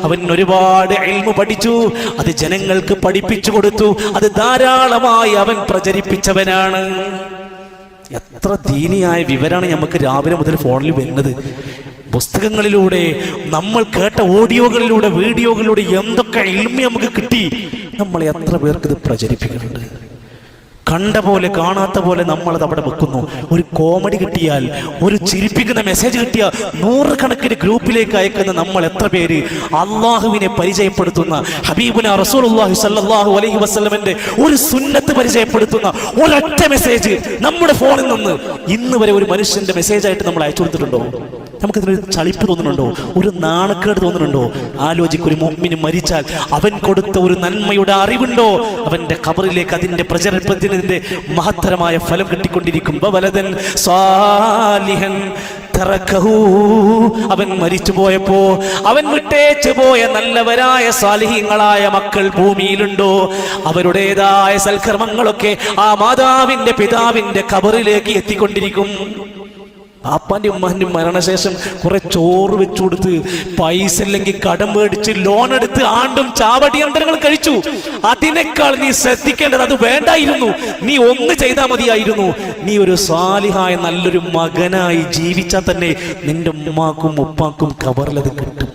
അവൻ ഒരുപാട് ഇൽമു പഠിച്ചു, അത് ജനങ്ങൾക്ക് പഠിപ്പിച്ചു കൊടുത്തു, അത് ധാരാളമായി അവൻ പ്രചരിപ്പിച്ചവനാണ്. എത്ര ദീനിയായ വിവരമാണ് നമുക്ക് രാവിലെ മുതൽ ഫോണിൽ വരുന്നത്. പുസ്തകങ്ങളിലൂടെ, നമ്മൾ കേട്ട ഓഡിയോകളിലൂടെ, വീഡിയോകളിലൂടെ എന്തൊക്കെ ഇൽമ നമുക്ക് കിട്ടി. നമ്മൾ എത്ര പേർക്ക് ഇത് പ്രചരിപ്പിക്കുന്നുണ്ട്? കണ്ട പോലെ കാണാത്ത പോലെ നമ്മളത് അവിടെ വെക്കുന്നു. ഒരു കോമഡി കിട്ടിയാൽ, ഒരു ചിരിപ്പിക്കുന്ന മെസ്സേജ് കിട്ടിയാൽ നൂറുകണക്കിന് ഗ്രൂപ്പിലേക്ക് അയക്കുന്ന നമ്മൾ എത്ര പേര് അള്ളാഹുവിനെ പരിചയപ്പെടുത്തുന്ന, ഹബീബുന റസൂലുള്ളാഹി സ്വല്ലല്ലാഹു അലൈഹി വസല്ലമയുടെ ഒരു സുന്നത്ത് പരിചയപ്പെടുത്തുന്ന ഒരൊറ്റ മെസ്സേജ് നമ്മുടെ ഫോണിൽ നിന്ന് ഇന്ന് വരെ ഒരു മനുഷ്യന്റെ മെസ്സേജായിട്ട് നമ്മൾ അയച്ചു കൊടുത്തിട്ടുണ്ടോ? നമുക്കിതിനൊരു ചളിപ്പ് തോന്നുന്നുണ്ടോ? ഒരു നാണക്കേട് തോന്നുന്നുണ്ടോ? ആലോചിക്കൊരു മുഅ്മിൻ മരിച്ചാൽ അവൻ കൊടുത്ത ഒരു നന്മയുടെ അറിവുണ്ടോ? അവന്റെ ഖബറിലേക്ക് അതിന്റെ പ്രചരണത്തിന്റെ മഹത്തരമായ ഫലം കിട്ടിക്കൊണ്ടിരിക്കും. വലദൻ സാലിഹൻ തറക്കഹു, അവൻ മരിച്ചു പോയപ്പോ അവൻ വിട്ടേച്ചു പോയ നല്ലവരായ സാലിഹീങ്ങളായ മക്കൾ ഭൂമിയിലുണ്ടോ? അവരുടേതായ സൽക്കർമ്മങ്ങളൊക്കെ ആ മാതാവിന്റെ പിതാവിന്റെ ഖബറിലേക്ക് എത്തിക്കൊണ്ടിരിക്കും. പാപ്പാന്റെ ഉമ്മാന്റെയും മരണശേഷം കുറെ ചോറ് വെച്ചു കൊടുത്ത്, പൈസ ഇല്ലെങ്കിൽ കടം മേടിച്ച്, ലോൺ എടുത്ത് ആണ്ടും ചാവടിയന്തരങ്ങൾ കഴിച്ചു. അതിനേക്കാൾ നീ ശ്രദ്ധിക്കേണ്ടത് അത് വേണ്ടായിരുന്നു. നീ ഒന്ന് ചെയ്താൽ മതിയായിരുന്നു. നീ ഒരു സാലിഹായ നല്ലൊരു മകനായി ജീവിച്ചാൽ തന്നെ നിന്റെ ഉമ്മാക്കും ഉപ്പാക്കും ഖബറിലത് കിട്ടും.